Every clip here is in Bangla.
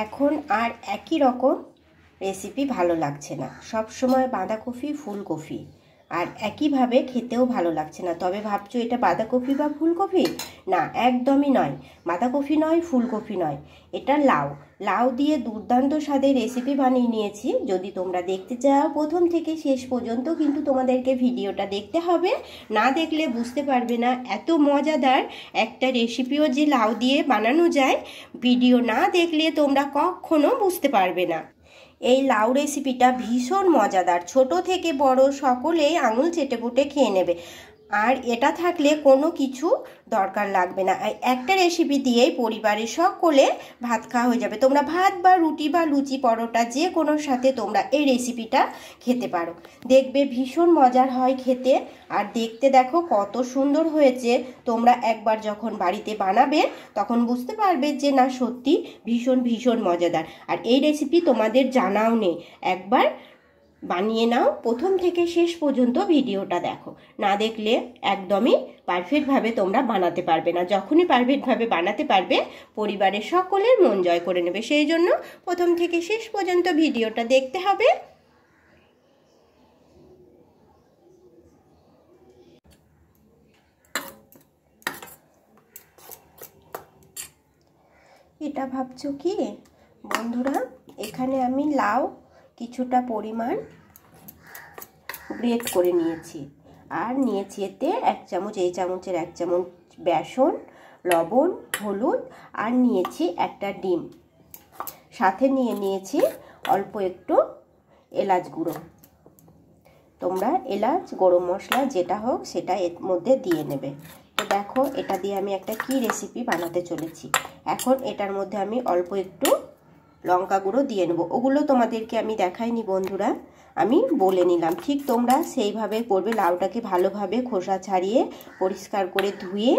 এখন আর একই রকম রেসিপি ভালো লাগছে না। সব সময় বাঁধাকপি ফুলকপি, আর একইভাবে খেতেও ভালো লাগছে না। তবে ভাবছো এটা বাঁধাকপি বা ফুলকপি? না, একদমই নয়। বাঁধাকপি নয়, ফুলকপি নয়, এটা লাউ। লাউ দিয়ে দুর্দান্ত স্বাদের রেসিপি বানিয়ে নিয়েছি। যদি তোমরা দেখতে চাও প্রথম থেকে শেষ পর্যন্ত কিন্তু তোমাদেরকে ভিডিওটা দেখতে হবে, না দেখলে বুঝতে পারবে না এত মজাদার একটা রেসিপিও যে লাউ দিয়ে বানানো যায়। ভিডিও না দেখলে তোমরা কখনো বুঝতে পারবে না। এই লাউ রেসিপিটা ভীষণ মজাদার, ছোট থেকে বড় সকলেই আঙুল চেটেপুটে খেয়ে নেবে। আর এটা থাকলে কোনো কিছু দরকার লাগবে না। একটা রেসিপি দিয়েই পরিবারের সকলে ভাত খাওয়া হয়ে যাবে। তোমরা ভাত বা রুটি বা লুচি পরোটা যে কোনোর সাথে তোমরা এই রেসিপিটা খেতে পারো। দেখবে ভীষণ মজার হয় খেতে, আর দেখতে দেখো কত সুন্দর হয়েছে। তোমরা একবার যখন বাড়িতে বানাবে তখন বুঝতে পারবে যে না, সত্যি ভীষণ ভীষণ মজাদার। আর এই রেসিপি তোমাদের জানাও নেই, একবার বানিয়ে নাও। প্রথম থেকে শেষ পর্যন্ত ভিডিওটা দেখো, না দেখলে একদমই পারফেক্টভাবে তোমরা বানাতে পারবে না। যখনই পারফেক্টভাবে বানাতে পারবে পরিবারের সকলের মন জয় করে নেবে। সেই জন্য প্রথম থেকে শেষ পর্যন্ত ভিডিওটা দেখতে হবে। এটা ভাবছো কি বন্ধুরা, এখানে আমি লাউ কিছুটা পরিমাণ গ্রেট করে নিয়েছি, আর নিয়েছি এতে 1 চামচ, এই চামচের 1 চামচ বেসন, লবণ, হলুদ, আর নিয়েছি একটা ডিম। সাথে নিয়েছি অল্প একটু এলাচ গুঁড়ো। তোমরা এলাচ, গরম মশলা যেটা হোক সেটা এর মধ্যে দিয়ে নেবে। তো দেখো এটা দিয়ে আমি একটা কি রেসিপি বানাতে চলেছি। এখন এটার মধ্যে আমি অল্প একটু লঙ্কা গুঁড়ো দিয়ে নেব। ওগুলো তোমাদেরকে আমি দেখাইনি বন্ধুরা, আমি বলে নিলাম। ঠিক তোমরা সেইভাবে করবে। লাউটাকে ভালোভাবে খোসা ছাড়িয়ে পরিষ্কার করে ধুয়ে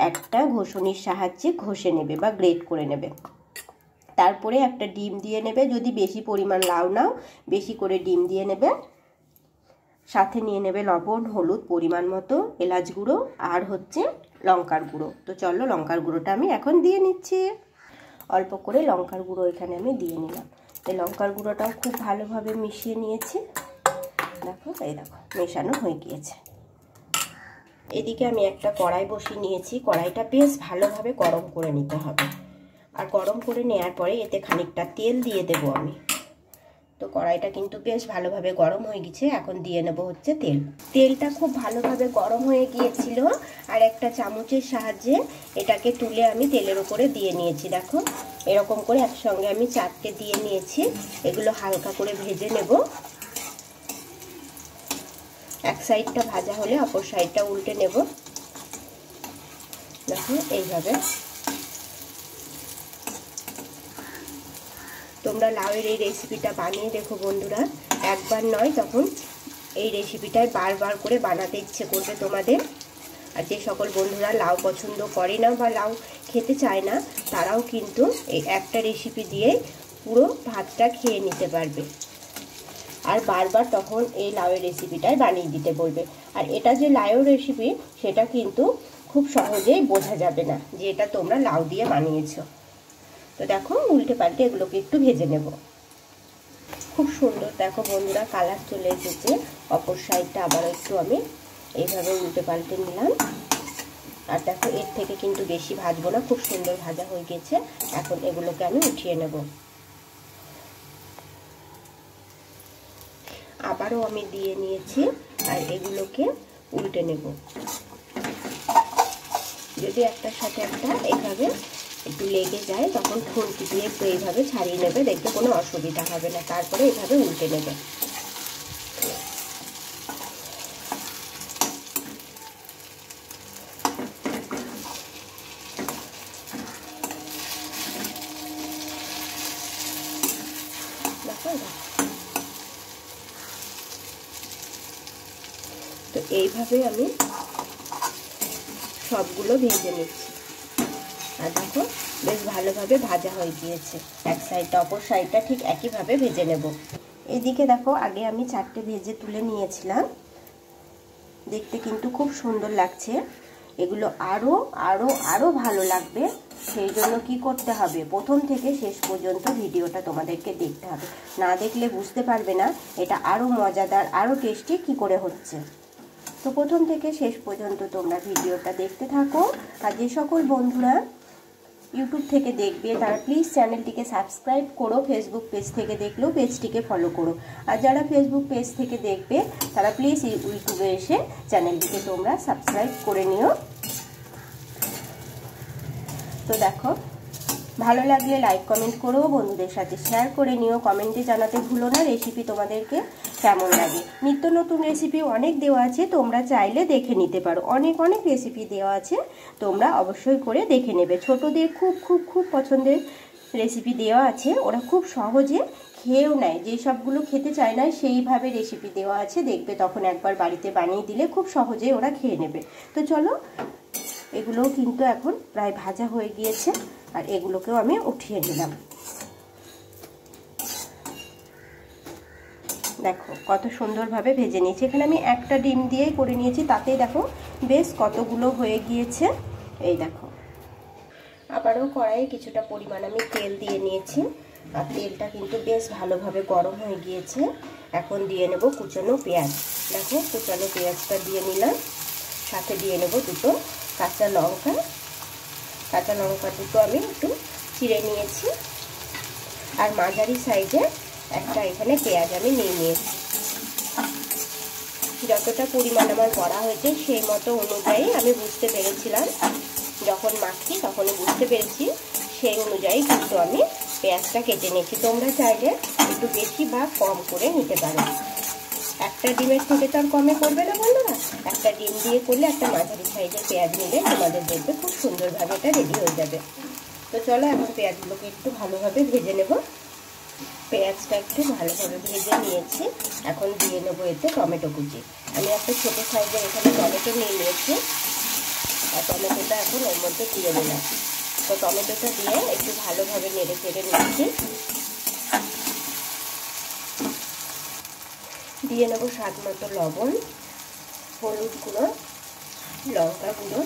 একটা ঘষণির সাহায্যে ঘষে নেবে বা গ্রেট করে নেবে। তারপরে একটা ডিম দিয়ে নেবে। যদি বেশি পরিমাণ লাউ নাও বেশি করে ডিম দিয়ে নেবে। সাথে নিয়ে নেবে লবণ, হলুদ পরিমাণ মতো, এলাচ গুঁড়ো, আর হচ্ছে লঙ্কার গুঁড়ো। তো চলো লঙ্কার গুঁড়োটা আমি এখন দিয়ে নিচ্ছি। অল্প করে লঙ্কার গুঁড়ো এখানে আমি দিয়ে নিলাম। এই লঙ্কার গুঁড়োটাও খুব ভালোভাবে মিশিয়ে নিয়েছি। দেখো, এই দেখো মেশানো হয়ে গিয়েছে। এদিকে আমি একটা কড়াই বসিয়ে নিয়েছি। কড়াইটা বেশ ভালোভাবে গরম করে নিতে হবে। আর গরম করে নেওয়ার পরে এতে খানিকটা তেল দিয়ে দেবো আমি। তো কড়াইটা কিন্তু বেশ ভালোভাবে গরম হয়ে গেছে। এখন দিয়ে নেব হচ্ছে তেল। তেলটা খুব ভালোভাবে গরম হয়ে গিয়েছিল, আর একটা চামচের সাহায্যে এটাকে তুলে আমি তেলের উপরে দিয়ে নিয়েছি। দেখো এরকম করে একসঙ্গে আমি 4টে দিয়ে নিয়েছি। এগুলো হালকা করে ভেজে নেব। এক সাইডটা ভাজা হলে অপর সাইডটা উল্টে নেব। দেখো এইভাবে। তোমরা লাউয়ের এই রেসিপিটা বানিয়ে দেখো বন্ধুরা, একবার নয় তখন এই রেসিপিটাই বারবার করে বানাতে ইচ্ছে করবে তোমাদের। আর যে সকল বন্ধুরা লাউ পছন্দ করে না বা লাউ খেতে চায় না, তারাও কিন্তু এই একটা রেসিপি দিয়ে পুরো ভাতটা খেয়ে নিতে পারবে। আর বারবার তখন এই লাউয়ের রেসিপিটাই বানিয়ে দিতে বলবে। আর এটা যে লাউয়ের রেসিপি সেটা কিন্তু খুব সহজেই বোঝা যাবে না যে এটা তোমরা লাউ দিয়ে বানিয়েছো। তো দেখো উল্টে পাল্টে এগুলোকে একটু ভেজে নেব। খুব সুন্দর দেখো বন্ধুরা কালার চলে এসেছে। অপর সাইডটা আবার একটু আমি এইভাবে উল্টে পাল্টে নিলাম। আর দেখো এর থেকে কিন্তু বেশি ভাজবো না, খুব সুন্দর ভাজা হয়ে গেছে। এখন এগুলোকে আমি উঠিয়ে নেব। আবারও আমি দিয়ে নিয়েছি, আর এগুলোকে উল্টে নেব। যদি একটার সাথে একটা এইভাবে একটু লেগে যায় তখন খুন্তি দিয়ে একটু এইভাবে ছাড়িয়ে নেবে, দেখবে কোনো অসুবিধা হবে না। তারপরে এইভাবে উল্টে নেবে। তো এইভাবে আমি সবগুলো ভেজে নিচ্ছি। আর দেখো বেশ ভালোভাবে ভাজা হয়ে গিয়েছে। এক সাইডটা অপর সাইডটা ঠিক একইভাবে ভেজে নেব। এদিকে দেখো আগে আমি 4টে ভেজে তুলে নিয়েছিলাম। দেখতে কিন্তু খুব সুন্দর লাগছে। এগুলো আরো আরো আরো ভালো লাগবে সেই জন্য কি করতে হবে, প্রথম থেকে শেষ পর্যন্ত ভিডিওটা তোমাদেরকে দেখতে হবে। না দেখলে বুঝতে পারবে না এটা আরও মজাদার, আরও টেস্টি কি করে হচ্ছে। তো প্রথম থেকে শেষ পর্যন্ত তোমরা ভিডিওটা দেখতে থাকো। আর যে সকল বন্ধুরা ইউটিউব থেকে দেখবে তারা প্লিজ চ্যানেলটিকে সাবস্ক্রাইব করো, ফেসবুক পেজ থেকে দেখলেও পেজটিকে ফলো করো। আর যারা ফেসবুক পেজ থেকে দেখবে তারা প্লিজ ইউটিউবে এসে চ্যানেলটিকে তোমরা সাবস্ক্রাইব করে নিও। তো দেখো, ভালো লাগলে লাইক কমেন্ট করো, বন্ধুদের সাথে শেয়ার করে নিও, কমেন্টে জানাতে ভুলো না রেসিপি তোমাদেরকে কেমন লাগে। নিত্য নতুন রেসিপি অনেক দেওয়া আছে, তোমরা চাইলে দেখে নিতে পারো। অনেক অনেক রেসিপি দেওয়া আছে, তোমরা অবশ্যই করে দেখে নেবে। ছোটদের খুব খুব খুব পছন্দের রেসিপি দেওয়া আছে, ওরা খুব সহজে খেয়েও নেয়। যে সবগুলো খেতে চায় না সেইভাবে রেসিপি দেওয়া আছে, দেখবে তখন একবার বাড়িতে বানিয়ে দিলে খুব সহজেই ওরা খেয়ে নেবে। তো চলো, এগুলোও কিন্তু এখন প্রায় ভাজা হয়ে গিয়েছে, আর এগুলোকেও আমি উঠিয়ে নিলাম। দেখো কত সুন্দরভাবে ভেজে নিয়েছি। এখানে আমি একটা ডিম দিয়েই করে নিয়েছি, তাতেই দেখো বেশ কতগুলো হয়ে গিয়েছে। এই দেখো, আবারও কড়াইয়ে কিছুটা পরিমাণ আমি তেল দিয়ে নিয়েছি, আর তেলটা কিন্তু বেশ ভালোভাবে গরম হয়ে গিয়েছে। এখন দিয়ে নেব কুচানো পেঁয়াজ। দেখো, কুচানো পেঁয়াজটা দিয়ে নিলাম, সাথে দিয়ে নেব দুটো কাঁচা লঙ্কা। কাঁচা লঙ্কা দুটো আমি একটু চিড়ে নিয়েছি, আর মাঝারি সাইজে একটা এখানে পেঁয়াজ আমি নিয়ে নিয়েছি। যতটা পরিমাণ আমার করা হয়েছে সেই মতো অনুযায়ী আমি বুঝতে পেরেছিলাম, যখন মাখি তখনই বুঝতে পেরেছি, সেই অনুযায়ী কিন্তু আমি পেঁয়াজটা কেটে নিয়েছি। তোমরা চাইলে একটু বেশি বা কম করে নিতে পারো। একটা ডিমের থেকে তো আর কমে করবে না বন্ধুরা, একটা ডিম দিয়ে করলে একটা মাঝারি সাইজের পেঁয়াজ নিলে তোমাদের দেখবে খুব সুন্দরভাবে এটা রেডি হয়ে যাবে। তো চলো, এখন পেঁয়াজগুলোকে একটু ভালোভাবে ভেজে নেব। পেঁয়াজটা একটু ভালোভাবে ভেজে নিয়েছি, এখন দিয়ে নেবো এতে টমেটো কুচি। আমি একটা ছোটো সাইজের এখানে টমেটো নিয়ে নিয়েছি, আর টমেটোটা এখন ওর মধ্যে দিয়ে দিলাম। তো টমেটোটা দিয়ে একটু ভালোভাবে নেড়ে চেড়ে নিচ্ছি। দিয়ে নেবো স্বাদ মতো লবণ, হলুদ গুঁড়ো, লঙ্কা গুঁড়ো।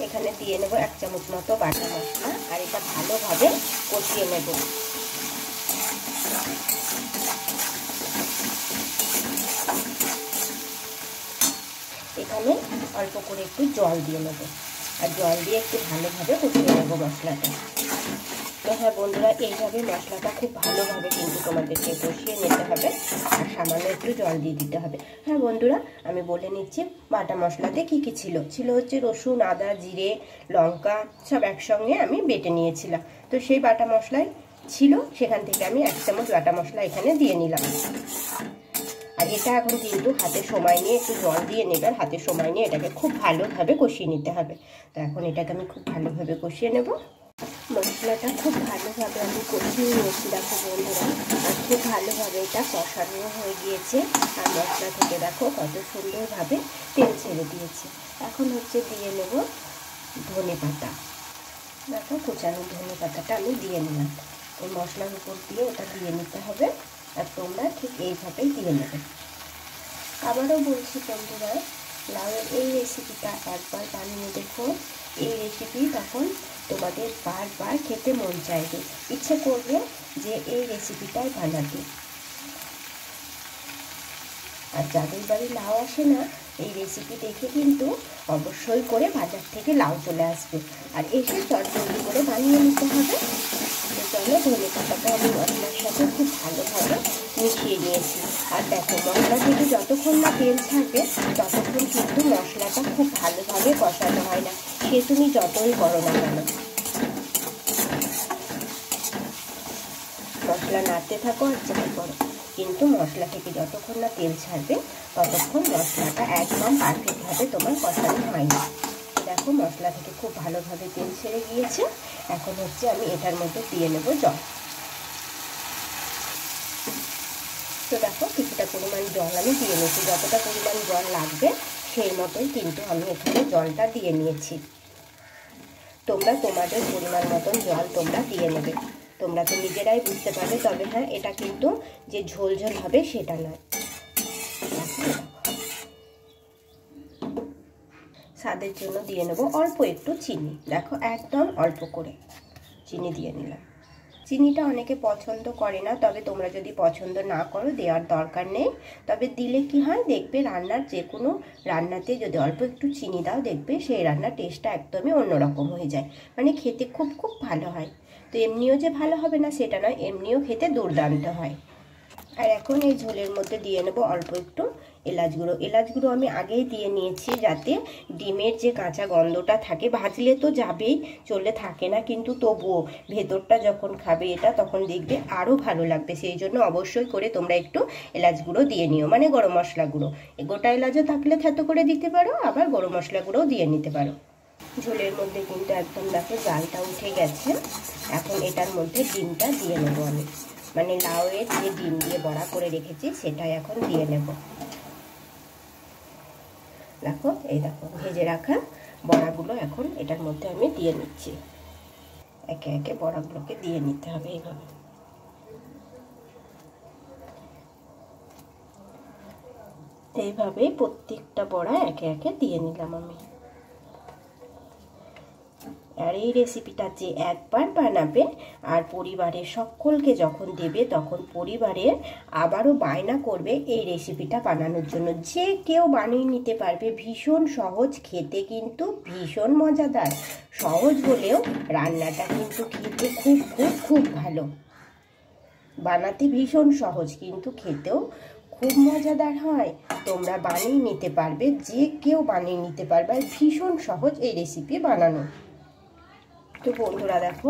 এখানে দিয়ে নেব 1 চামচ মতো বাটা মশলা, আর এটা ভালোভাবে কষিয়ে নেব। এখানে অল্প করে একটু জল দিয়ে নেব, আর জল দিয়ে একটু ভালোভাবে কষিয়ে নেব মশলাটা। তো হ্যাঁ বন্ধুরা, এইভাবে মশলাটা খুব ভালোভাবে কিন্তু তোমাদেরকে কষিয়ে নিতে হবে, আর সামান্য একটু জল দিয়ে দিতে হবে। হ্যাঁ বন্ধুরা, আমি বলে নিচ্ছি বাটা মশলাতে কি কি ছিল। হচ্ছে রসুন, আদা, জিরে, লঙ্কা সব একসঙ্গে আমি বেটে নিয়েছিলাম। তো সেই বাটা মশলাই ছিল, সেখান থেকে আমি 1 চামচ বাটা মশলা এখানে দিয়ে নিলাম। আর এটা এখন কিন্তু হাতে সময় নিয়ে একটু জল দিয়ে নেবে, আর হাতে সময় নিয়ে এটাকে খুব ভালোভাবে কষিয়ে নিতে হবে। তো এখন এটাকে আমি খুব ভালোভাবে কষিয়ে নেব। মশলাটা খুব ভালোভাবে আমি কষিয়ে নিয়েছি দেখো বন্ধুরা, আর খুব ভালোভাবে এটা কষানো হয়ে গিয়েছে। আর মশলা থেকে দেখো কত সুন্দরভাবে তেল ছেড়ে দিয়েছে। এখন হচ্ছে দিয়ে নেব ধনে পাতা। দেখো, কুচানো ধনে পাতাটা আমি দিয়ে নিলাম। এই মশলার উপর দিয়ে এটা দিয়ে নিতে হবে, আর তোমরা ঠিক এইভাবেই দিয়ে নেবে। আবারও বলছি বন্ধুরা, লাউয়ের এই রেসিপিটা একবার বানিয়ে দেখো। এই রেসিপি তখন তোমাদের বারবার খেতে মন চাইবে, ইচ্ছে করবে যে এই রেসিপিটাই বানাতে। আর যাদের বাড়ি লাউ আসে না, এই রেসিপি দেখে কিন্তু অবশ্যই করে বাজার থেকে লাউ চলে আসবে, আর এসে চটজলদি করে বানিয়ে নিতে হবে। তো চলো, ধনে পাতাটা আমি মশলার সাথে খুব ভালোভাবে মিশিয়ে নিয়েছি। আর দেখো, মশলা থেকে যতক্ষণ না তেল ছাড়বে ততক্ষণ কিন্তু মশলাটা খুব ভালোভাবে কষানো হয় না, সে তুমি যতই করো না কেন। মশলা নাড়তে থাকো আর যাই করো, কিন্তু মশলা থেকে যতক্ষণ না তেল ছাড়বে ততক্ষণ মশলাটা একদম পারফেক্টভাবে তোমার কষানো হয় না। দেখো, মশলা থেকে খুব ভালোভাবে তেল ছেড়ে গিয়েছে। এখন হচ্ছে আমি এটার মধ্যে দিয়ে নেব জল। তো দেখো, কিছুটা পরিমাণ জল আমি দিয়ে নিয়েছি, যতটা পরিমাণ জল লাগবে সেই মতোই কিন্তু আমি এখানে জলটা দিয়ে নিয়েছি। তোমরা তোমাদের পরিমাণ মতন জল তোমরা দিয়ে নেবে, তোমরা তো নিজেরাই বুঝতে পারবে। তবে হ্যাঁ, এটা কিন্তু যে ঝোল ঝোল হবে সেটা নয়। স্বাদের জন্য দিয়ে নেব অল্প একটু চিনি। দেখো একদম অল্প করে চিনি দিয়ে নিলাম। চিনিটা অনেকে পছন্দ করে না, তবে তোমরা যদি পছন্দ না করো দেওয়ার দরকার নেই। তবে দিলে কি হয় দেখবে রান্নার যে কোনো রান্নাতে যদি অল্প একটু চিনি দাও দেখবে সেই রান্নার টেস্টটা একদমই অন্যরকম হয়ে যায়, মানে খেতে খুব খুব ভালো হয়। তো এমনিও যে ভালো হবে না সেটা নয়, এমনিও খেতে দুর্দান্ত হয়। আর এখন এই ঝোলের মধ্যে দিয়ে নেব অল্প একটু এলাচ গুঁড়ো। এলাচ গুঁড়ো আমি আগেই দিয়ে নিয়েছি যাতে ডিমের যে কাঁচা গন্ধটা থাকে, ভাজলে তো যাবেই, চলে থাকে না, কিন্তু তবুও ভেতরটা যখন খাবে এটা তখন দেখবে আরও ভালো লাগবে। সেই জন্য অবশ্যই করে তোমরা একটু এলাচ গুঁড়ো দিয়ে নিও, মানে গরম মশলা গুঁড়ো। গোটা এলাচও থাকলে থেতো করে দিতে পারো, আবার গরম মশলা গুঁড়োও দিয়ে নিতে পারো। ঝোলের মধ্যে কিন্তু একদম দেখো জালটা উঠে গেছে। এখন এটার মধ্যে ডিমটা দিয়ে নেবো আমি, মানে লাউয়ের যে ডিম দিয়ে বড়া করে রেখেছি সেটাই এখন দিয়ে নেব। দেখো এই দেখো ভেজে রাখা বড়াগুলো এখন এটার মধ্যে আমি দিয়ে নিচ্ছি। একে একে বড়াগুলোকে দিয়ে নিতে হবে এইভাবে। এইভাবেই প্রত্যেকটা বড়া একে একে দিয়ে নিলাম আমি। আর এই রেসিপিটা যে একবার বানাবে আর পরিবারের সকলকে যখন দেবে তখন পরিবারের আবারও বায়না করবে এই রেসিপিটা বানানোর জন্য। যে কেউ বানিয়ে নিতে পারবে, ভীষণ সহজ, খেতে কিন্তু ভীষণ মজাদার। সহজ হলেও রান্নাটা কিন্তু খেতে খুব খুব খুব ভালো। বানাতে ভীষণ সহজ কিন্তু খেতেও খুব মজাদার হয়। তোমরা বানিয়ে নিতে পারবে, যে কেউ বানিয়ে নিতে পারবে, ভীষণ সহজ এই রেসিপি বানানো। তো বন্ধুরা দেখো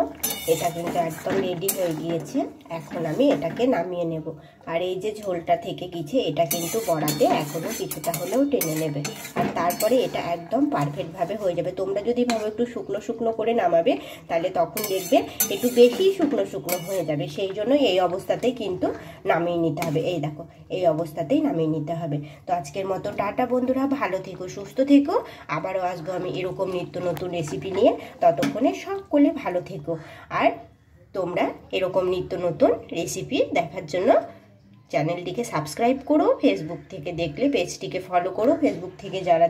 এটা কিন্তু একদম রেডি হয়ে গিয়েছে। এখন আমি এটাকে নামিয়ে নেব। আর এই যে ঝোলটা থেকে গেছে এটা কিন্তু বড়াতে এখনও কিছুটা হলেও টেনে নেবে, আর তারপরে এটা একদম পারফেক্টভাবে হয়ে যাবে। তোমরা যদি ভাবো একটু শুকনো শুকনো করে নামাবে তাহলে তখন দেখবে একটু বেশি শুকনো শুকনো হয়ে যাবে। সেই জন্য এই অবস্থাতেই কিন্তু নামিয়ে নিতে হবে। এই দেখো এই অবস্থাতেই নামিয়ে নিতে হবে। তো আজকের মতো টাটা বন্ধুরা, ভালো থেকো, সুস্থ থেকো। আবারও আসবো আমি এরকম নিত্য নতুন রেসিপি নিয়ে। ততক্ষণে সকলে ভালো থেকো। আর তোমরা এরকম নিত্য নতুন রেসিপি দেখার জন্য চ্যানেলটিকে সাবস্ক্রাইব করো। ফেসবুক থেকে দেখলে পেজটিকে ফলো করো। ফেসবুক থেকে যারা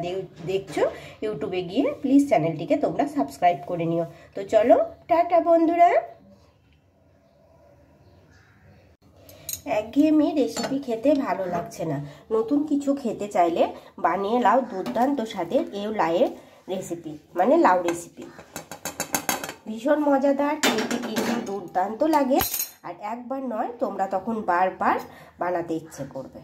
দেখছো ইউটিউবে গিয়ে প্লিজ চ্যানেলটিকে তোমরা সাবস্ক্রাইব করে নিও। তো চলো টাটা বন্ধুরা। একঘেয়েমি রেসিপি খেতে ভালো লাগছে না, নতুন কিছু খেতে চাইলে বানিয়ে লাও দুর্দান্ত স্বাদের এই লাউয়ের রেসিপি, মানে লাউ রেসিপি। ভীষণ মজাদার, খেতে কিন্তু দুর্দান্ত লাগে। আর একবার নয় তোমরা তখন বারবার বানাতে ইচ্ছে করবে।